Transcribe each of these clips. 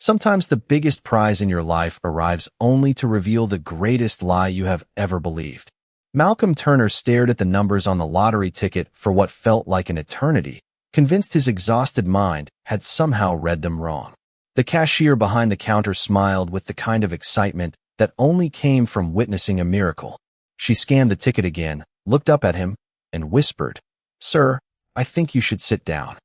Sometimes the biggest prize in your life arrives only to reveal the greatest lie you have ever believed. Malcolm Turner stared at the numbers on the lottery ticket for what felt like an eternity, convinced his exhausted mind had somehow read them wrong. The cashier behind the counter smiled with the kind of excitement that only came from witnessing a miracle. She scanned the ticket again, looked up at him, and whispered, "Sir, I think you should sit down."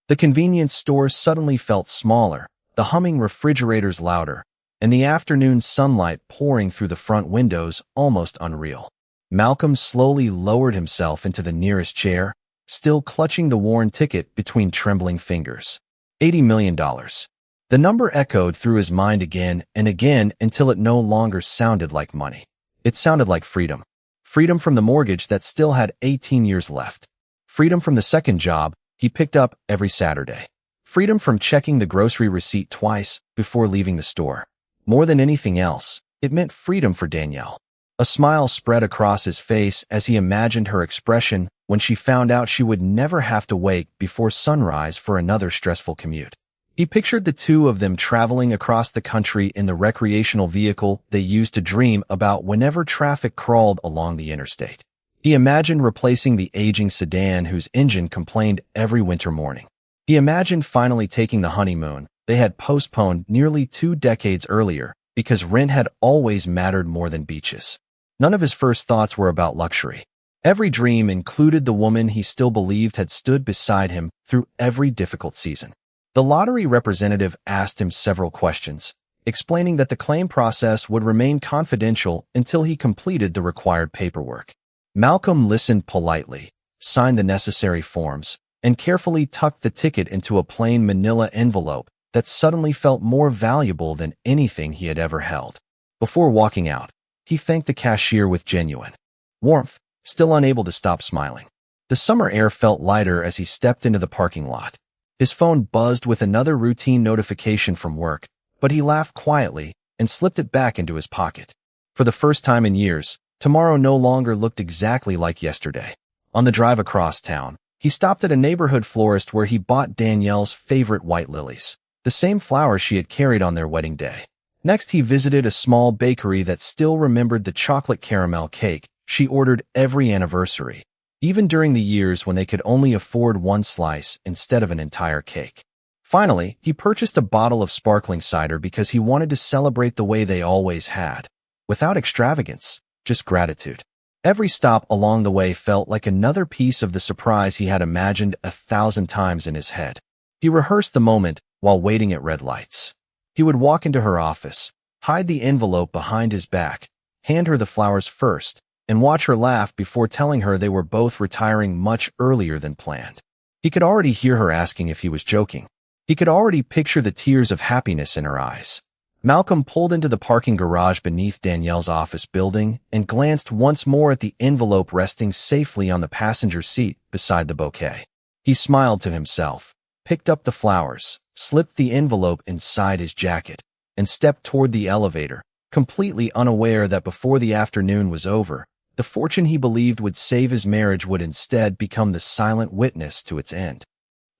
The convenience store suddenly felt smaller, the humming refrigerators louder, and the afternoon sunlight pouring through the front windows almost unreal. Malcolm slowly lowered himself into the nearest chair, still clutching the worn ticket between trembling fingers. $80 million. The number echoed through his mind again and again until it no longer sounded like money. It sounded like freedom. Freedom from the mortgage that still had 18 years left. Freedom from the second job he picked up every Saturday. Freedom from checking the grocery receipt twice before leaving the store. More than anything else, it meant freedom for Danielle. A smile spread across his face as he imagined her expression when she found out she would never have to wake before sunrise for another stressful commute. He pictured the two of them traveling across the country in the recreational vehicle they used to dream about whenever traffic crawled along the interstate. He imagined replacing the aging sedan whose engine complained every winter morning. He imagined finally taking the honeymoon they had postponed nearly 2 decades earlier because rent had always mattered more than beaches. None of his first thoughts were about luxury. Every dream included the woman he still believed had stood beside him through every difficult season. The lottery representative asked him several questions, explaining that the claim process would remain confidential until he completed the required paperwork. Malcolm listened politely, signed the necessary forms, and carefully tucked the ticket into a plain manila envelope that suddenly felt more valuable than anything he had ever held. Before walking out, he thanked the cashier with genuine warmth, still unable to stop smiling. The summer air felt lighter as he stepped into the parking lot. His phone buzzed with another routine notification from work, but he laughed quietly and slipped it back into his pocket. For the first time in years, tomorrow no longer looked exactly like yesterday. On the drive across town, he stopped at a neighborhood florist where he bought Danielle's favorite white lilies, the same flowers she had carried on their wedding day. Next, he visited a small bakery that still remembered the chocolate caramel cake she ordered every anniversary, even during the years when they could only afford one slice instead of an entire cake. Finally, he purchased a bottle of sparkling cider because he wanted to celebrate the way they always had, without extravagance, just gratitude. Every stop along the way felt like another piece of the surprise he had imagined 1,000 times in his head. He rehearsed the moment while waiting at red lights. He would walk into her office, hide the envelope behind his back, hand her the flowers first, and watch her laugh before telling her they were both retiring much earlier than planned. He could already hear her asking if he was joking. He could already picture the tears of happiness in her eyes. Malcolm pulled into the parking garage beneath Danielle's office building and glanced once more at the envelope resting safely on the passenger seat beside the bouquet. He smiled to himself, picked up the flowers, slipped the envelope inside his jacket, and stepped toward the elevator, completely unaware that before the afternoon was over, the fortune he believed would save his marriage would instead become the silent witness to its end.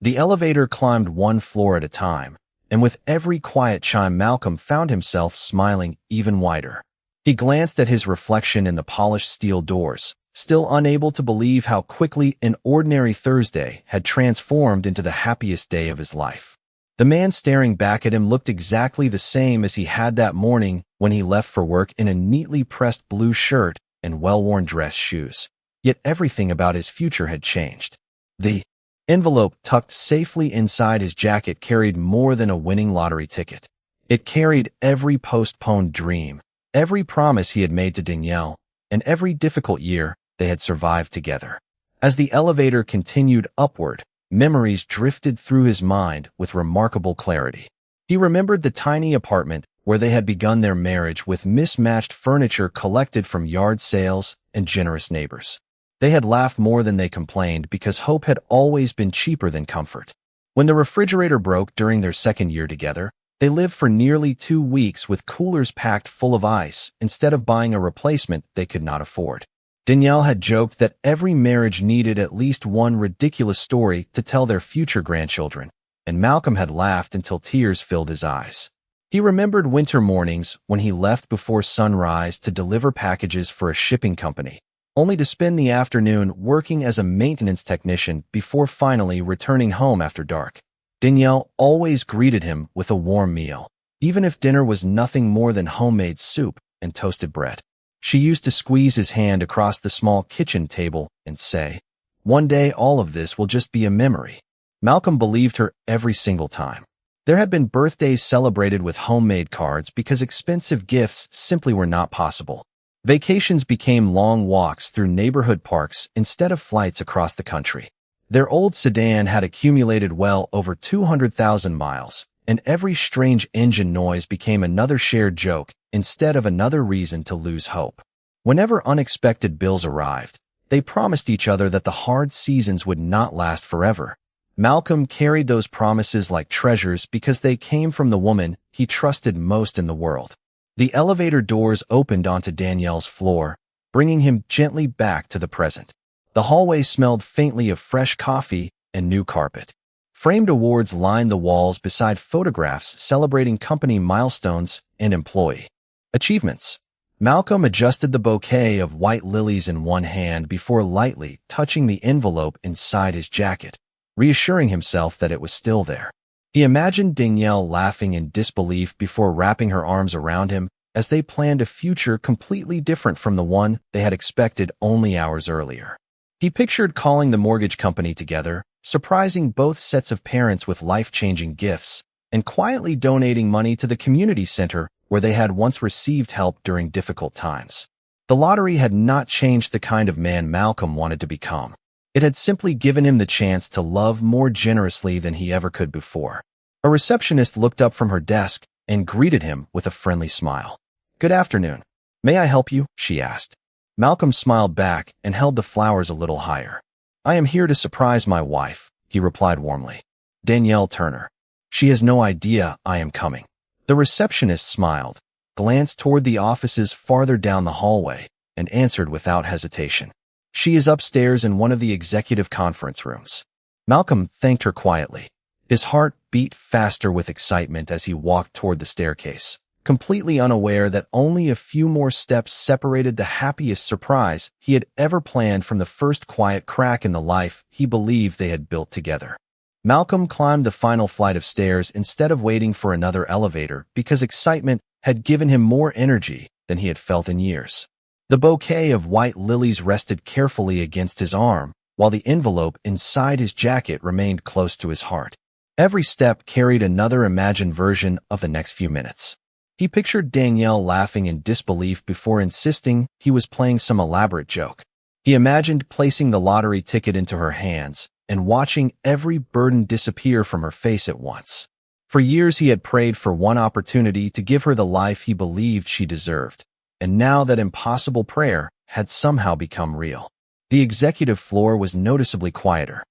The elevator climbed one floor at a time, and with every quiet chime Malcolm found himself smiling even wider. He glanced at his reflection in the polished steel doors, still unable to believe how quickly an ordinary Thursday had transformed into the happiest day of his life. The man staring back at him looked exactly the same as he had that morning when he left for work in a neatly pressed blue shirt and well-worn dress shoes. Yet everything about his future had changed. The envelope tucked safely inside his jacket carried more than a winning lottery ticket. It carried every postponed dream, every promise he had made to Danielle, and every difficult year they had survived together. As the elevator continued upward, memories drifted through his mind with remarkable clarity. He remembered the tiny apartment where they had begun their marriage with mismatched furniture collected from yard sales and generous neighbors. They had laughed more than they complained because hope had always been cheaper than comfort. When the refrigerator broke during their second year together, they lived for nearly 2 weeks with coolers packed full of ice instead of buying a replacement they could not afford. Danielle had joked that every marriage needed at least one ridiculous story to tell their future grandchildren, and Malcolm had laughed until tears filled his eyes. He remembered winter mornings when he left before sunrise to deliver packages for a shipping company, only to spend the afternoon working as a maintenance technician before finally returning home after dark. Danielle always greeted him with a warm meal, even if dinner was nothing more than homemade soup and toasted bread. She used to squeeze his hand across the small kitchen table and say, "One day all of this will just be a memory." Malcolm believed her every single time. There had been birthdays celebrated with homemade cards because expensive gifts simply were not possible. Vacations became long walks through neighborhood parks instead of flights across the country. Their old sedan had accumulated well over 200,000 miles, and every strange engine noise became another shared joke instead of another reason to lose hope. Whenever unexpected bills arrived, they promised each other that the hard seasons would not last forever. Malcolm carried those promises like treasures because they came from the woman he trusted most in the world. The elevator doors opened onto Danielle's floor, bringing him gently back to the present. The hallway smelled faintly of fresh coffee and new carpet. Framed awards lined the walls beside photographs celebrating company milestones and employee achievements. Malcolm adjusted the bouquet of white lilies in one hand before lightly touching the envelope inside his jacket, reassuring himself that it was still there. He imagined Danielle laughing in disbelief before wrapping her arms around him as they planned a future completely different from the one they had expected only hours earlier. He pictured calling the mortgage company together, surprising both sets of parents with life-changing gifts, and quietly donating money to the community center where they had once received help during difficult times. The lottery had not changed the kind of man Malcolm wanted to become. It had simply given him the chance to love more generously than he ever could before. A receptionist looked up from her desk and greeted him with a friendly smile. "Good afternoon. May I help you?" she asked. Malcolm smiled back and held the flowers a little higher. "I am here to surprise my wife," he replied warmly. "Danielle Turner. She has no idea I am coming." The receptionist smiled, glanced toward the offices farther down the hallway, and answered without hesitation. "She is upstairs in one of the executive conference rooms." Malcolm thanked her quietly. His heart beat faster with excitement as he walked toward the staircase, completely unaware that only a few more steps separated the happiest surprise he had ever planned from the first quiet crack in the life he believed they had built together. Malcolm climbed the final flight of stairs instead of waiting for another elevator because excitement had given him more energy than he had felt in years. The bouquet of white lilies rested carefully against his arm, while the envelope inside his jacket remained close to his heart. Every step carried another imagined version of the next few minutes. He pictured Danielle laughing in disbelief before insisting he was playing some elaborate joke. He imagined placing the lottery ticket into her hands and watching every burden disappear from her face at once. For years he had prayed for one opportunity to give her the life he believed she deserved, and now that impossible prayer had somehow become real. The executive floor was noticeably quieter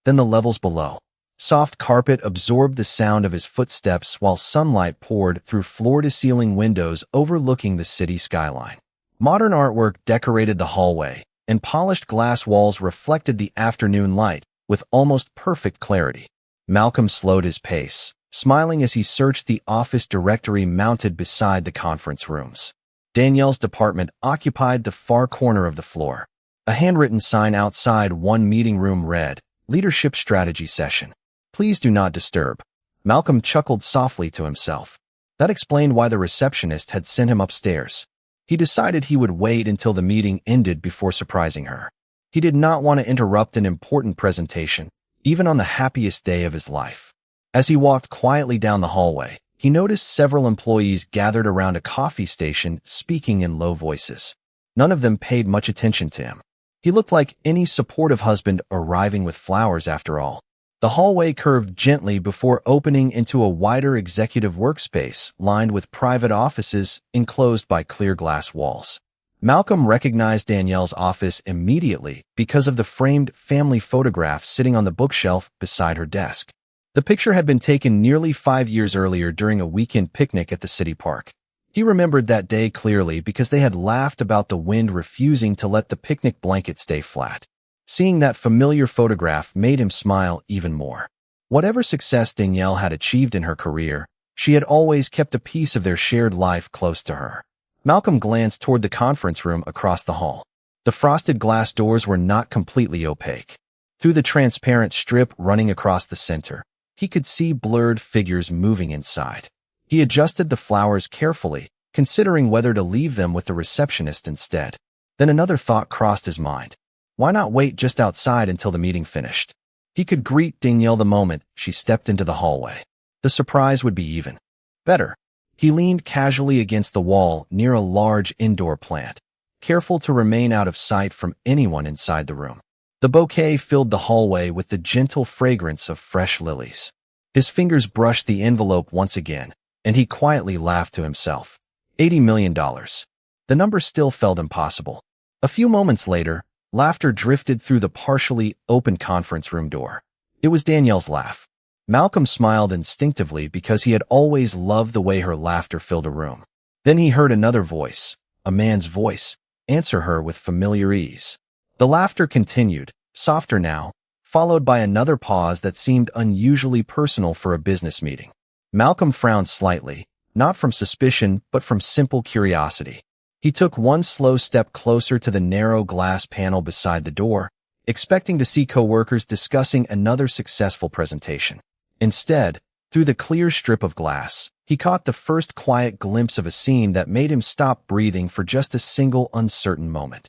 than the levels below. Soft carpet absorbed the sound of his footsteps while sunlight poured through floor-to-ceiling windows overlooking the city skyline. Modern artwork decorated the hallway, and polished glass walls reflected the afternoon light with almost perfect clarity. Malcolm slowed his pace, smiling as he searched the office directory mounted beside the conference rooms. Danielle's department occupied the far corner of the floor. A handwritten sign outside one meeting room read, "Leadership Strategy Session. Please do not disturb." Malcolm chuckled softly to himself. That explained why the receptionist had sent him upstairs. He decided he would wait until the meeting ended before surprising her. He did not want to interrupt an important presentation, even on the happiest day of his life. As he walked quietly down the hallway, he noticed several employees gathered around a coffee station speaking in low voices. None of them paid much attention to him. He looked like any supportive husband arriving with flowers after all. The hallway curved gently before opening into a wider executive workspace lined with private offices enclosed by clear glass walls. Malcolm recognized Danielle's office immediately because of the framed family photograph sitting on the bookshelf beside her desk. The picture had been taken nearly 5 years earlier during a weekend picnic at the city park. He remembered that day clearly because they had laughed about the wind refusing to let the picnic blanket stay flat. Seeing that familiar photograph made him smile even more. Whatever success Danielle had achieved in her career, She had always kept a piece of their shared life close to her. Malcolm glanced toward the conference room across the hall. The frosted glass doors were not completely opaque. Through the transparent strip running across the center, he could see blurred figures moving inside. He adjusted the flowers carefully, considering whether to leave them with the receptionist instead. Then another thought crossed his mind. Why not wait just outside until the meeting finished? He could greet Danielle the moment she stepped into the hallway. The surprise would be even better. He leaned casually against the wall near a large indoor plant, careful to remain out of sight from anyone inside the room. The bouquet filled the hallway with the gentle fragrance of fresh lilies. His fingers brushed the envelope once again, and he quietly laughed to himself. $80 million. The number still felt impossible. A few moments later, laughter drifted through the partially open conference room door. It was Danielle's laugh. Malcolm smiled instinctively because he had always loved the way her laughter filled a room. Then he heard another voice, a man's voice, answer her with familiar ease. The laughter continued, softer now, followed by another pause that seemed unusually personal for a business meeting. Malcolm frowned slightly, not from suspicion but from simple curiosity. He took one slow step closer to the narrow glass panel beside the door, expecting to see coworkers discussing another successful presentation. Instead, through the clear strip of glass, he caught the first quiet glimpse of a scene that made him stop breathing for just a single uncertain moment.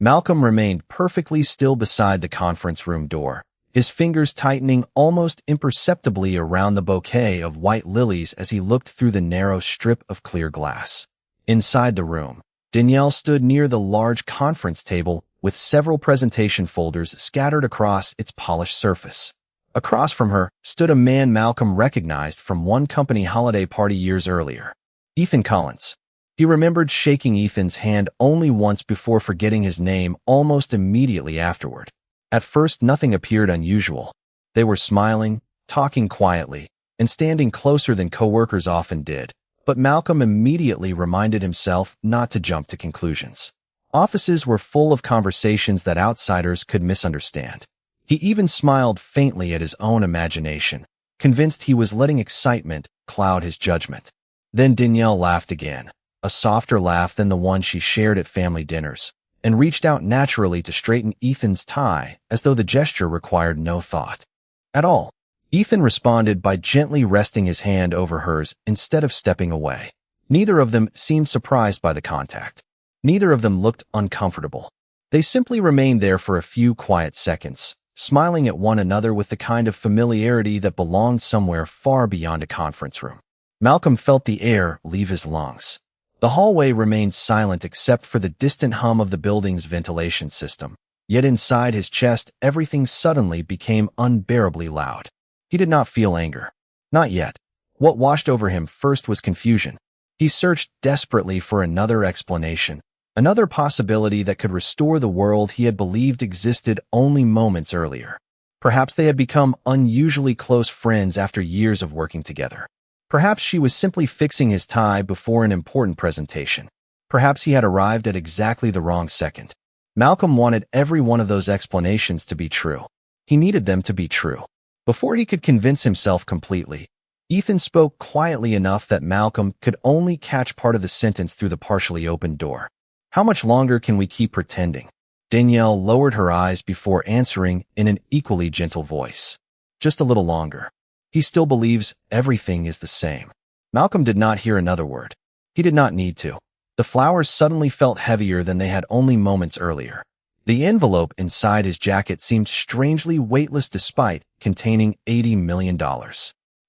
Malcolm remained perfectly still beside the conference room door, his fingers tightening almost imperceptibly around the bouquet of white lilies as he looked through the narrow strip of clear glass. Inside the room, Danielle stood near the large conference table with several presentation folders scattered across its polished surface. Across from her stood a man Malcolm recognized from one company holiday party years earlier. Ethan Collins. He remembered shaking Ethan's hand only once before forgetting his name almost immediately afterward. At first, nothing appeared unusual. They were smiling, talking quietly, and standing closer than coworkers often did. But Malcolm immediately reminded himself not to jump to conclusions. Offices were full of conversations that outsiders could misunderstand. He even smiled faintly at his own imagination, convinced he was letting excitement cloud his judgment. Then Danielle laughed again, a softer laugh than the one she shared at family dinners, and reached out naturally to straighten Ethan's tie as though the gesture required no thought at all. Ethan responded by gently resting his hand over hers instead of stepping away. Neither of them seemed surprised by the contact. Neither of them looked uncomfortable. They simply remained there for a few quiet seconds, smiling at one another with the kind of familiarity that belonged somewhere far beyond a conference room. Malcolm felt the air leave his lungs. The hallway remained silent except for the distant hum of the building's ventilation system. Yet inside his chest, everything suddenly became unbearably loud. He did not feel anger. Not yet. What washed over him first was confusion. He searched desperately for another explanation, another possibility that could restore the world he had believed existed only moments earlier. Perhaps they had become unusually close friends after years of working together. Perhaps she was simply fixing his tie before an important presentation. Perhaps he had arrived at exactly the wrong second. Malcolm wanted every one of those explanations to be true. He needed them to be true. Before he could convince himself completely, Ethan spoke quietly enough that Malcolm could only catch part of the sentence through the partially opened door. How much longer can we keep pretending? Danielle lowered her eyes before answering in an equally gentle voice. Just a little longer. He still believes everything is the same. Malcolm did not hear another word. He did not need to. The flowers suddenly felt heavier than they had only moments earlier. The envelope inside his jacket seemed strangely weightless despite containing $80 million.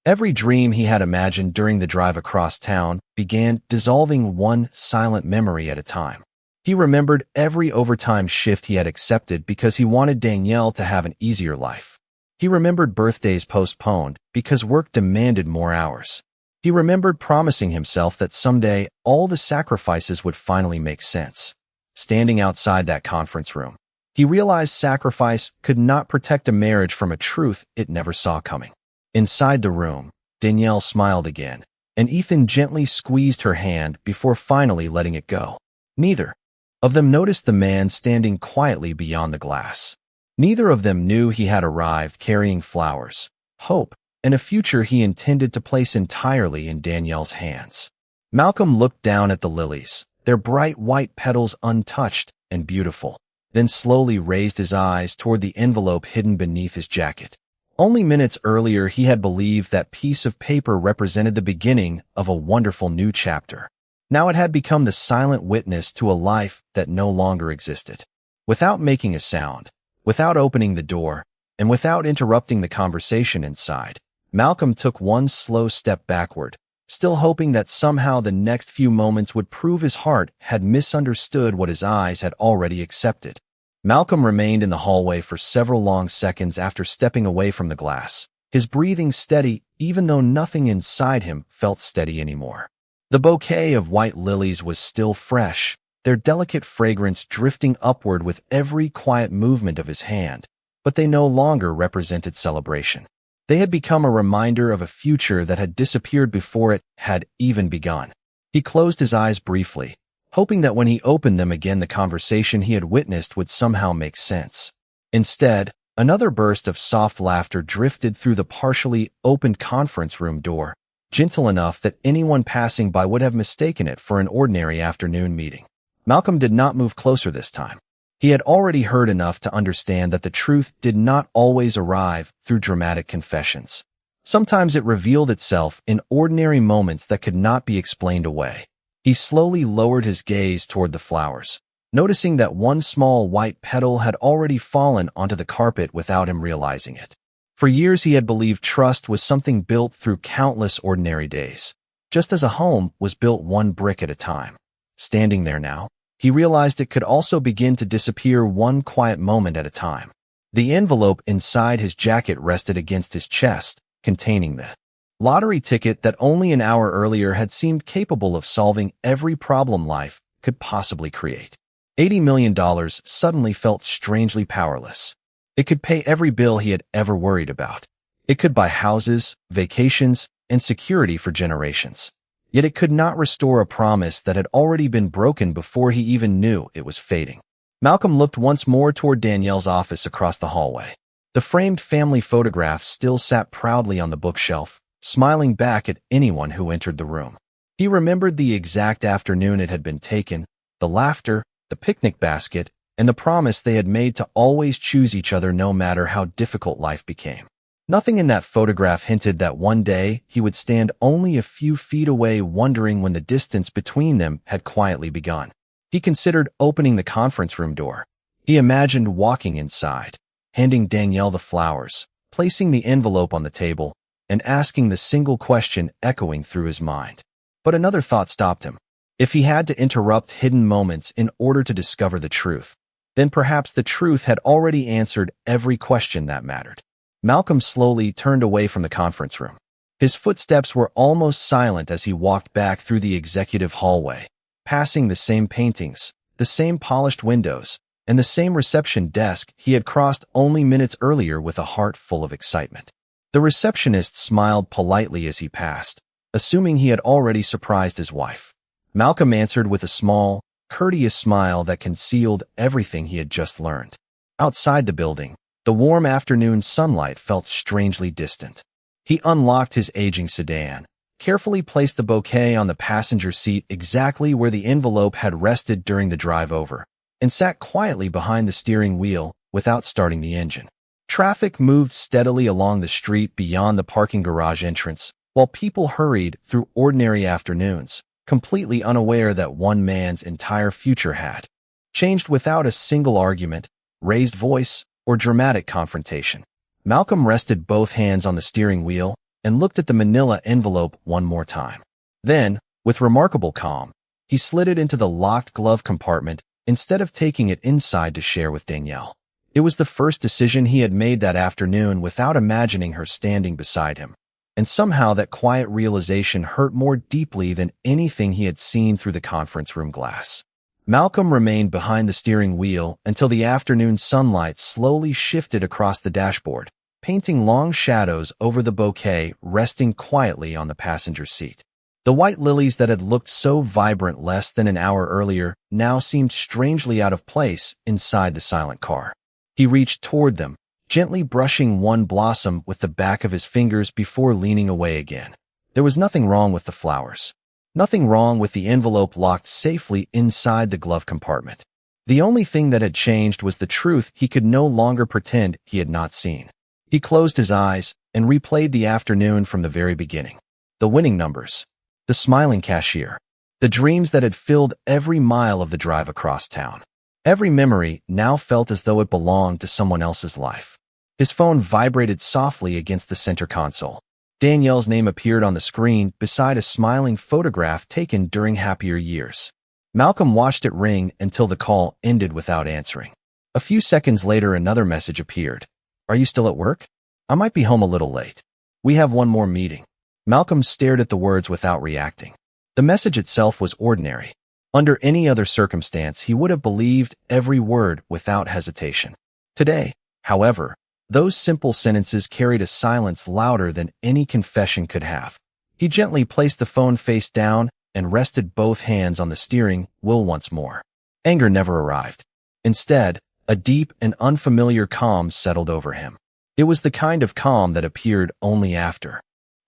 Every dream he had imagined during the drive across town began dissolving one silent memory at a time. He remembered every overtime shift he had accepted because he wanted Danielle to have an easier life. He remembered birthdays postponed because work demanded more hours. He remembered promising himself that someday all the sacrifices would finally make sense. Standing outside that conference room, he realized sacrifice could not protect a marriage from a truth it never saw coming. Inside the room, Danielle smiled again, and Ethan gently squeezed her hand before finally letting it go. Neither of them noticed the man standing quietly beyond the glass. Neither of them knew he had arrived carrying flowers, hope, and a future he intended to place entirely in Danielle's hands. Malcolm looked down at the lilies, their bright white petals untouched and beautiful, then slowly raised his eyes toward the envelope hidden beneath his jacket. Only minutes earlier he had believed that piece of paper represented the beginning of a wonderful new chapter. Now it had become the silent witness to a life that no longer existed. Without making a sound, without opening the door, and without interrupting the conversation inside, Malcolm took one slow step backward, still hoping that somehow the next few moments would prove his heart had misunderstood what his eyes had already accepted. Malcolm remained in the hallway for several long seconds after stepping away from the glass, his breathing steady even though nothing inside him felt steady anymore. The bouquet of white lilies was still fresh, their delicate fragrance drifting upward with every quiet movement of his hand, but they no longer represented celebration. They had become a reminder of a future that had disappeared before it had even begun. He closed his eyes briefly, hoping that when he opened them again the conversation he had witnessed would somehow make sense. Instead, another burst of soft laughter drifted through the partially opened conference room door, gentle enough that anyone passing by would have mistaken it for an ordinary afternoon meeting. Malcolm did not move closer this time. He had already heard enough to understand that the truth did not always arrive through dramatic confessions. Sometimes it revealed itself in ordinary moments that could not be explained away. He slowly lowered his gaze toward the flowers, noticing that one small white petal had already fallen onto the carpet without him realizing it. For years he had believed trust was something built through countless ordinary days, just as a home was built one brick at a time. Standing there now, he realized it could also begin to disappear one quiet moment at a time. The envelope inside his jacket rested against his chest, containing the lottery ticket that only an hour earlier had seemed capable of solving every problem life could possibly create. $80 million suddenly felt strangely powerless. It could pay every bill he had ever worried about. It could buy houses, vacations, and security for generations. Yet it could not restore a promise that had already been broken before he even knew it was fading. Malcolm looked once more toward Danielle's office across the hallway. The framed family photograph still sat proudly on the bookshelf, smiling back at anyone who entered the room. He remembered the exact afternoon it had been taken, the laughter, the picnic basket, and the promise they had made to always choose each other no matter how difficult life became. Nothing in that photograph hinted that one day he would stand only a few feet away wondering when the distance between them had quietly begun. He considered opening the conference room door. He imagined walking inside, handing Danielle the flowers, placing the envelope on the table, and asking the single question echoing through his mind. But another thought stopped him. If he had to interrupt hidden moments in order to discover the truth, then perhaps the truth had already answered every question that mattered. Malcolm slowly turned away from the conference room. His footsteps were almost silent as he walked back through the executive hallway, passing the same paintings, the same polished windows, and the same reception desk he had crossed only minutes earlier with a heart full of excitement. The receptionist smiled politely as he passed, assuming he had already surprised his wife. Malcolm answered with a small, courteous smile that concealed everything he had just learned. Outside the building, the warm afternoon sunlight felt strangely distant. He unlocked his aging sedan, carefully placed the bouquet on the passenger seat exactly where the envelope had rested during the drive over, and sat quietly behind the steering wheel without starting the engine. Traffic moved steadily along the street beyond the parking garage entrance, while people hurried through ordinary afternoons, completely unaware that one man's entire future had changed without a single argument, raised voice, or dramatic confrontation. Malcolm rested both hands on the steering wheel and looked at the manila envelope one more time. Then, with remarkable calm, he slid it into the locked glove compartment instead of taking it inside to share with Danielle. It was the first decision he had made that afternoon without imagining her standing beside him, and somehow that quiet realization hurt more deeply than anything he had seen through the conference room glass. Malcolm remained behind the steering wheel until the afternoon sunlight slowly shifted across the dashboard, painting long shadows over the bouquet resting quietly on the passenger seat. The white lilies that had looked so vibrant less than an hour earlier now seemed strangely out of place inside the silent car. He reached toward them, gently brushing one blossom with the back of his fingers before leaning away again. There was nothing wrong with the flowers. Nothing wrong with the envelope locked safely inside the glove compartment. The only thing that had changed was the truth he could no longer pretend he had not seen. He closed his eyes and replayed the afternoon from the very beginning. The winning numbers, the smiling cashier, the dreams that had filled every mile of the drive across town. Every memory now felt as though it belonged to someone else's life. His phone vibrated softly against the center console. Danielle's name appeared on the screen beside a smiling photograph taken during happier years. Malcolm watched it ring until the call ended without answering. A few seconds later, another message appeared. "Are you still at work? I might be home a little late. We have one more meeting." Malcolm stared at the words without reacting. The message itself was ordinary. Under any other circumstance, he would have believed every word without hesitation. Today, however, those simple sentences carried a silence louder than any confession could have. He gently placed the phone face down and rested both hands on the steering wheel once more. Anger never arrived. Instead, a deep and unfamiliar calm settled over him. It was the kind of calm that appeared only after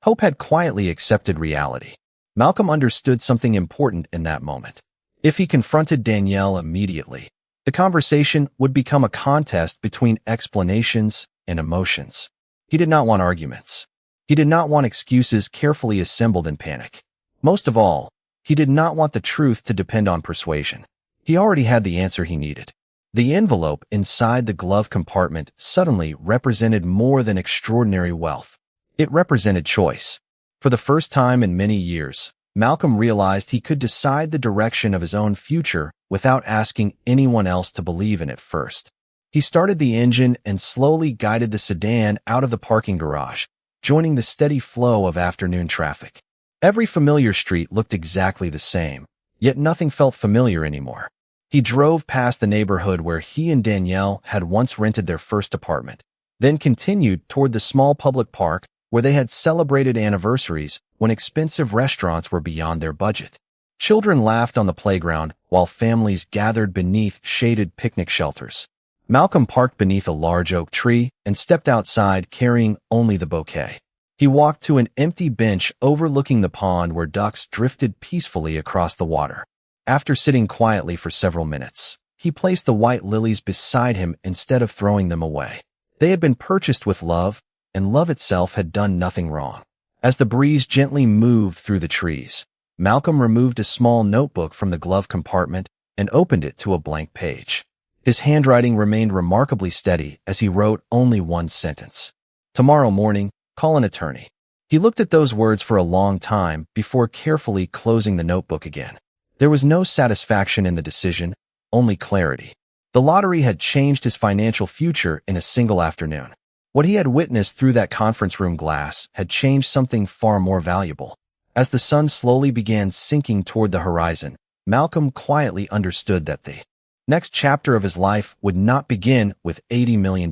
hope had quietly accepted reality. Malcolm understood something important in that moment. If he confronted Danielle immediately, the conversation would become a contest between explanations and emotions. He did not want arguments. He did not want excuses carefully assembled in panic. Most of all, he did not want the truth to depend on persuasion. He already had the answer he needed. The envelope inside the glove compartment suddenly represented more than extraordinary wealth. It represented choice. For the first time in many years, Malcolm realized he could decide the direction of his own future without asking anyone else to believe in it first. He started the engine and slowly guided the sedan out of the parking garage, joining the steady flow of afternoon traffic. Every familiar street looked exactly the same, yet nothing felt familiar anymore. He drove past the neighborhood where he and Danielle had once rented their first apartment, then continued toward the small public park where they had celebrated anniversaries when expensive restaurants were beyond their budget. Children laughed on the playground while families gathered beneath shaded picnic shelters. Malcolm parked beneath a large oak tree and stepped outside carrying only the bouquet. He walked to an empty bench overlooking the pond where ducks drifted peacefully across the water. After sitting quietly for several minutes, he placed the white lilies beside him instead of throwing them away. They had been purchased with love, and love itself had done nothing wrong. As the breeze gently moved through the trees, Malcolm removed a small notebook from the glove compartment and opened it to a blank page. His handwriting remained remarkably steady as he wrote only one sentence. "Tomorrow morning, call an attorney." He looked at those words for a long time before carefully closing the notebook again. There was no satisfaction in the decision, only clarity. The lottery had changed his financial future in a single afternoon. What he had witnessed through that conference room glass had changed something far more valuable. As the sun slowly began sinking toward the horizon, Malcolm quietly understood that the next chapter of his life would not begin with $80 million.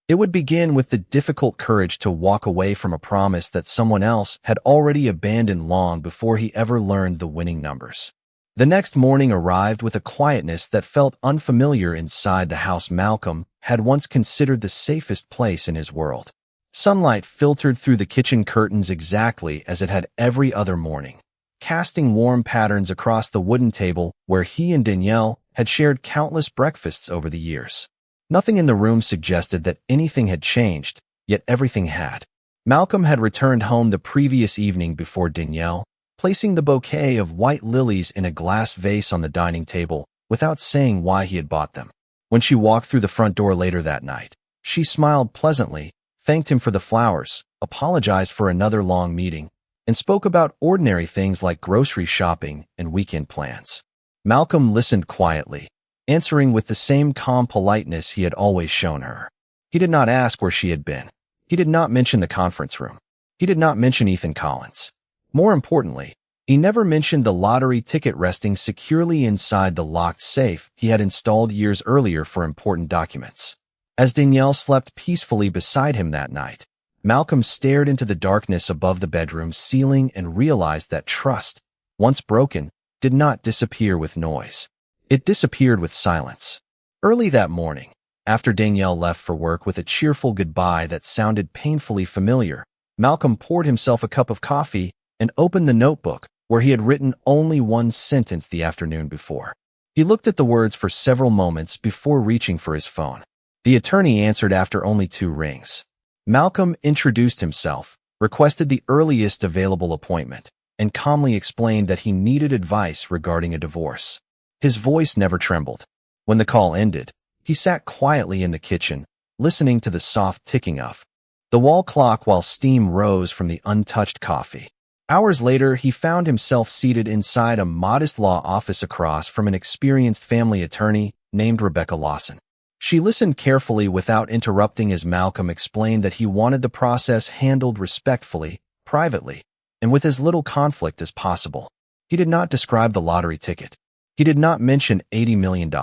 It would begin with the difficult courage to walk away from a promise that someone else had already abandoned long before he ever learned the winning numbers. The next morning arrived with a quietness that felt unfamiliar inside the house Malcolm had once considered the safest place in his world. Sunlight filtered through the kitchen curtains exactly as it had every other morning, casting warm patterns across the wooden table where he and Danielle had shared countless breakfasts over the years. Nothing in the room suggested that anything had changed, yet everything had. Malcolm had returned home the previous evening before Danielle, placing the bouquet of white lilies in a glass vase on the dining table without saying why he had bought them. When she walked through the front door later that night, she smiled pleasantly, thanked him for the flowers, apologized for another long meeting, and spoke about ordinary things like grocery shopping and weekend plans. Malcolm listened quietly, answering with the same calm politeness he had always shown her. He did not ask where she had been. He did not mention the conference room. He did not mention Ethan Collins. More importantly, he never mentioned the lottery ticket resting securely inside the locked safe he had installed years earlier for important documents. As Danielle slept peacefully beside him that night, Malcolm stared into the darkness above the bedroom ceiling and realized that trust, once broken, did not disappear with noise. It disappeared with silence. Early that morning, After Danielle left for work with a cheerful goodbye that sounded painfully familiar, Malcolm poured himself a cup of coffee and opened the notebook where he had written only one sentence the afternoon before. He looked at the words for several moments before reaching for his phone. The attorney answered after only 2 rings. Malcolm introduced himself, requested the earliest available appointment, and calmly explained that he needed advice regarding a divorce. His voice never trembled. When the call ended, he sat quietly in the kitchen, listening to the soft ticking of the wall clock while steam rose from the untouched coffee. Hours later, he found himself seated inside a modest law office across from an experienced family attorney named Rebecca Lawson. She listened carefully without interrupting as Malcolm explained that he wanted the process handled respectfully, privately, and with as little conflict as possible. He did not describe the lottery ticket. He did not mention $80 million.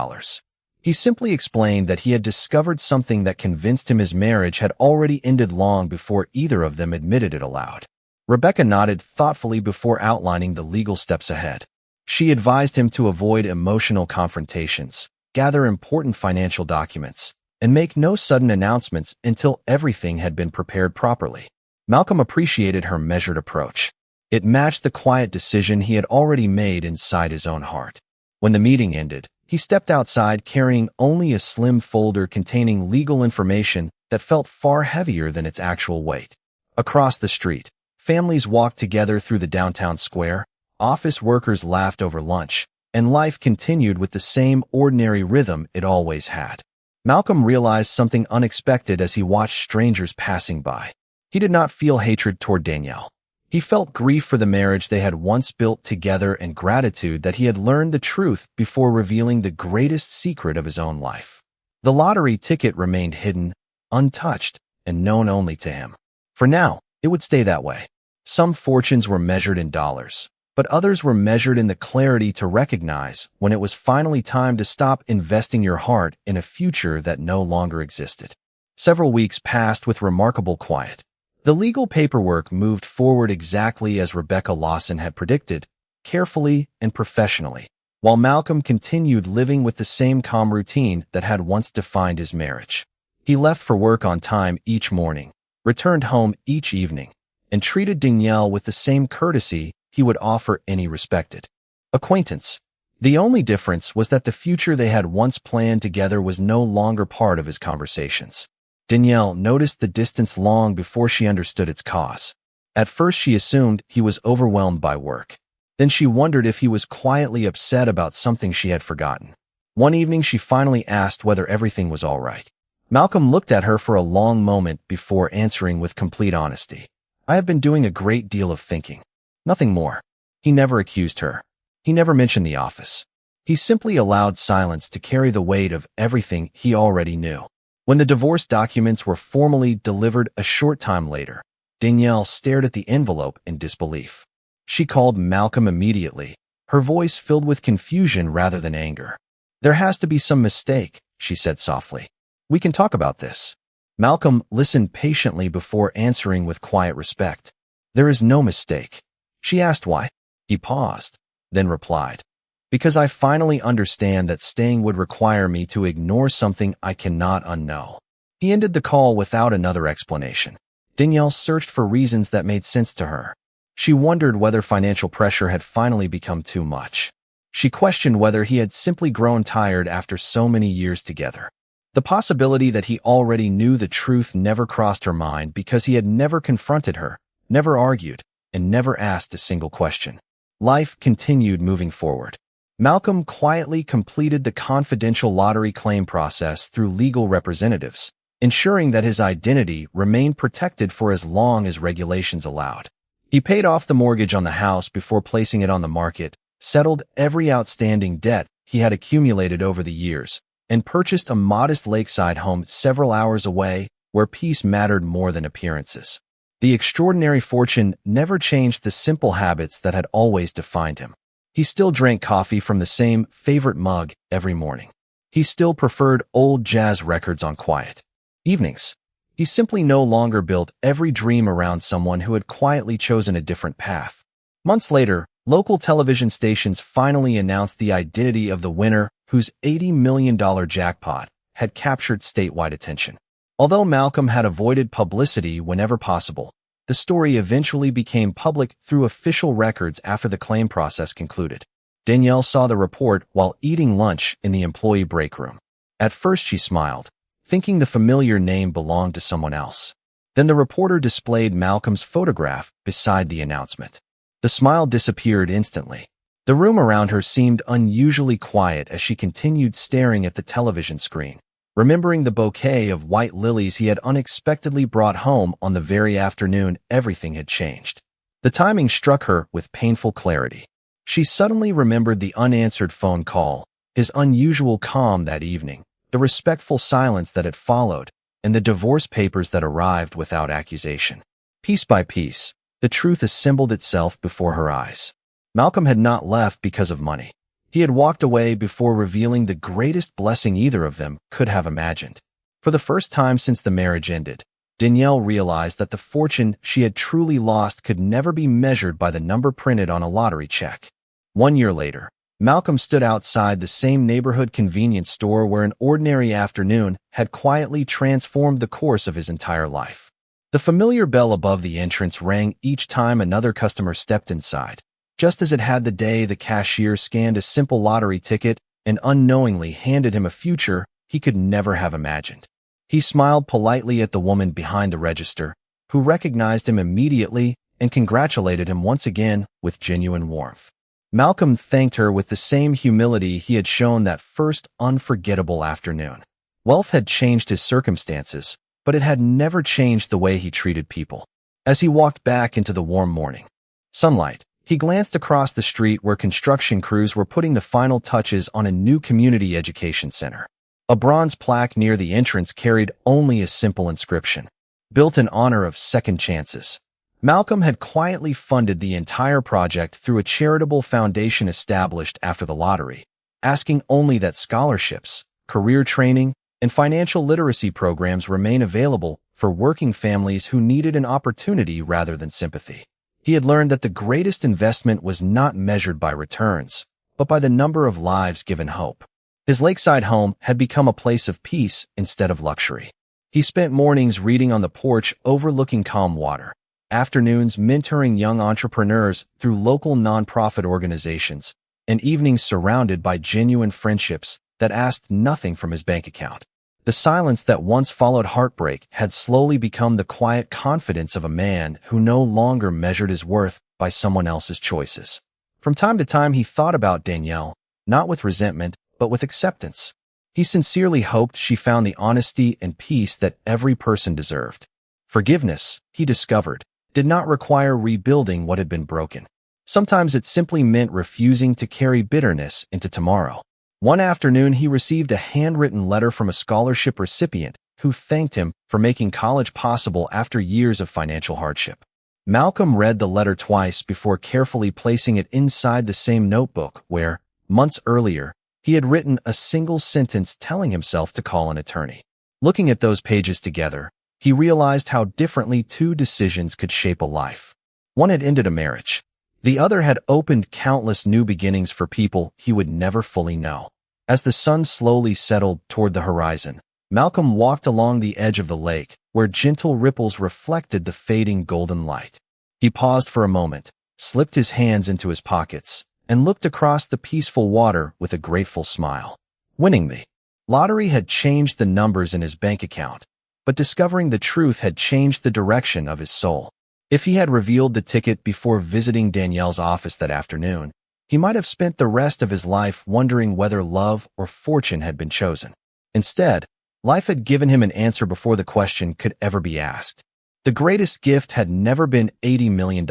He simply explained that he had discovered something that convinced him his marriage had already ended long before either of them admitted it aloud. Rebecca nodded thoughtfully before outlining the legal steps ahead. She advised him to avoid emotional confrontations, gather important financial documents, and make no sudden announcements until everything had been prepared properly. Malcolm appreciated her measured approach. It matched the quiet decision he had already made inside his own heart. When the meeting ended, he stepped outside carrying only a slim folder containing legal information that felt far heavier than its actual weight. Across the street, families walked together through the downtown square, office workers laughed over lunch, and life continued with the same ordinary rhythm it always had. Malcolm realized something unexpected as he watched strangers passing by. He did not feel hatred toward Danielle. He felt grief for the marriage they had once built together and gratitude that he had learned the truth before revealing the greatest secret of his own life. The lottery ticket remained hidden, untouched, and known only to him. For now, it would stay that way. Some fortunes were measured in dollars, but others were measured in the clarity to recognize when it was finally time to stop investing your heart in a future that no longer existed. Several weeks passed with remarkable quiet. The legal paperwork moved forward exactly as Rebecca Lawson had predicted, carefully and professionally, while Malcolm continued living with the same calm routine that had once defined his marriage. He left for work on time each morning, returned home each evening, and treated Danielle with the same courtesy he would offer any respected acquaintance. The only difference was that the future they had once planned together was no longer part of his conversations. Danielle noticed the distance long before she understood its cause. At first she assumed he was overwhelmed by work. Then she wondered if he was quietly upset about something she had forgotten. One evening she finally asked whether everything was all right. Malcolm looked at her for a long moment before answering with complete honesty. "I have been doing a great deal of thinking. Nothing more." He never accused her. He never mentioned the office. He simply allowed silence to carry the weight of everything he already knew. When the divorce documents were formally delivered a short time later, Danielle stared at the envelope in disbelief. She called Malcolm immediately, her voice filled with confusion rather than anger. "There has to be some mistake," she said softly. "We can talk about this." Malcolm listened patiently before answering with quiet respect. "There is no mistake." She asked why. He paused, then replied, "Because I finally understand that staying would require me to ignore something I cannot unknow." He ended the call without another explanation. Danielle searched for reasons that made sense to her. She wondered whether financial pressure had finally become too much. She questioned whether he had simply grown tired after so many years together. The possibility that he already knew the truth never crossed her mind because he had never confronted her, never argued, and never asked a single question. Life continued moving forward. Malcolm quietly completed the confidential lottery claim process through legal representatives, ensuring that his identity remained protected for as long as regulations allowed. He paid off the mortgage on the house before placing it on the market, settled every outstanding debt he had accumulated over the years, and purchased a modest lakeside home several hours away where peace mattered more than appearances. The extraordinary fortune never changed the simple habits that had always defined him. He still drank coffee from the same favorite mug every morning. He still preferred old jazz records on quiet evenings. He simply no longer built every dream around someone who had quietly chosen a different path. Months later, local television stations finally announced the identity of the winner whose $80 million jackpot had captured statewide attention. Although Malcolm had avoided publicity whenever possible, the story eventually became public through official records after the claim process concluded. Danielle saw the report while eating lunch in the employee break room. At first she smiled, thinking the familiar name belonged to someone else. Then the reporter displayed Malcolm's photograph beside the announcement. The smile disappeared instantly. The room around her seemed unusually quiet as she continued staring at the television screen, remembering the bouquet of white lilies he had unexpectedly brought home on the very afternoon everything had changed. The timing struck her with painful clarity. She suddenly remembered the unanswered phone call, his unusual calm that evening, the respectful silence that had followed, and the divorce papers that arrived without accusation. Piece by piece, the truth assembled itself before her eyes. Malcolm had not left because of money. He had walked away before revealing the greatest blessing either of them could have imagined. For the first time since the marriage ended, Danielle realized that the fortune she had truly lost could never be measured by the number printed on a lottery check. 1 year later, Malcolm stood outside the same neighborhood convenience store where an ordinary afternoon had quietly transformed the course of his entire life. The familiar bell above the entrance rang each time another customer stepped inside, just as it had the day the cashier scanned a simple lottery ticket and unknowingly handed him a future he could never have imagined. He smiled politely at the woman behind the register, who recognized him immediately and congratulated him once again with genuine warmth. Malcolm thanked her with the same humility he had shown that first unforgettable afternoon. Wealth had changed his circumstances, but it had never changed the way he treated people. As he walked back into the warm morning sunlight, he glanced across the street where construction crews were putting the final touches on a new community education center. A bronze plaque near the entrance carried only a simple inscription, "Built in honor of second chances." Malcolm had quietly funded the entire project through a charitable foundation established after the lottery, asking only that scholarships, career training, and financial literacy programs remain available for working families who needed an opportunity rather than sympathy. He had learned that the greatest investment was not measured by returns, but by the number of lives given hope. His lakeside home had become a place of peace instead of luxury. He spent mornings reading on the porch overlooking calm water, afternoons mentoring young entrepreneurs through local nonprofit organizations, and evenings surrounded by genuine friendships that asked nothing from his bank account. The silence that once followed heartbreak had slowly become the quiet confidence of a man who no longer measured his worth by someone else's choices. From time to time he thought about Danielle, not with resentment, but with acceptance. He sincerely hoped she found the honesty and peace that every person deserved. Forgiveness, he discovered, did not require rebuilding what had been broken. Sometimes it simply meant refusing to carry bitterness into tomorrow. One afternoon, he received a handwritten letter from a scholarship recipient who thanked him for making college possible after years of financial hardship. Malcolm read the letter twice before carefully placing it inside the same notebook where, months earlier, he had written a single sentence telling himself to call an attorney. Looking at those pages together, he realized how differently two decisions could shape a life. One had ended a marriage. The other had opened countless new beginnings for people he would never fully know. As the sun slowly settled toward the horizon, Malcolm walked along the edge of the lake, where gentle ripples reflected the fading golden light. He paused for a moment, slipped his hands into his pockets, and looked across the peaceful water with a grateful smile. Winning the lottery had changed the numbers in his bank account, but discovering the truth had changed the direction of his soul. If he had revealed the ticket before visiting Danielle's office that afternoon, he might have spent the rest of his life wondering whether love or fortune had been chosen. Instead, life had given him an answer before the question could ever be asked. The greatest gift had never been $80 million.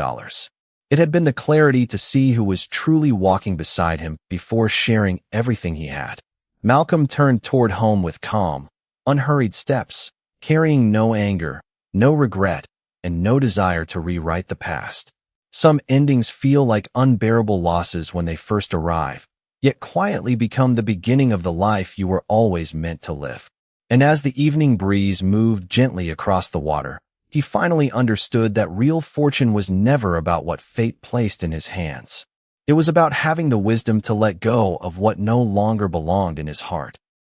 It had been the clarity to see who was truly walking beside him before sharing everything he had. Malcolm turned toward home with calm, unhurried steps, carrying no anger, no regret, and no desire to rewrite the past. Some endings feel like unbearable losses when they first arrive, yet quietly become the beginning of the life you were always meant to live. And as the evening breeze moved gently across the water, he finally understood that real fortune was never about what fate placed in his hands. It was about having the wisdom to let go of what no longer belonged in his heart.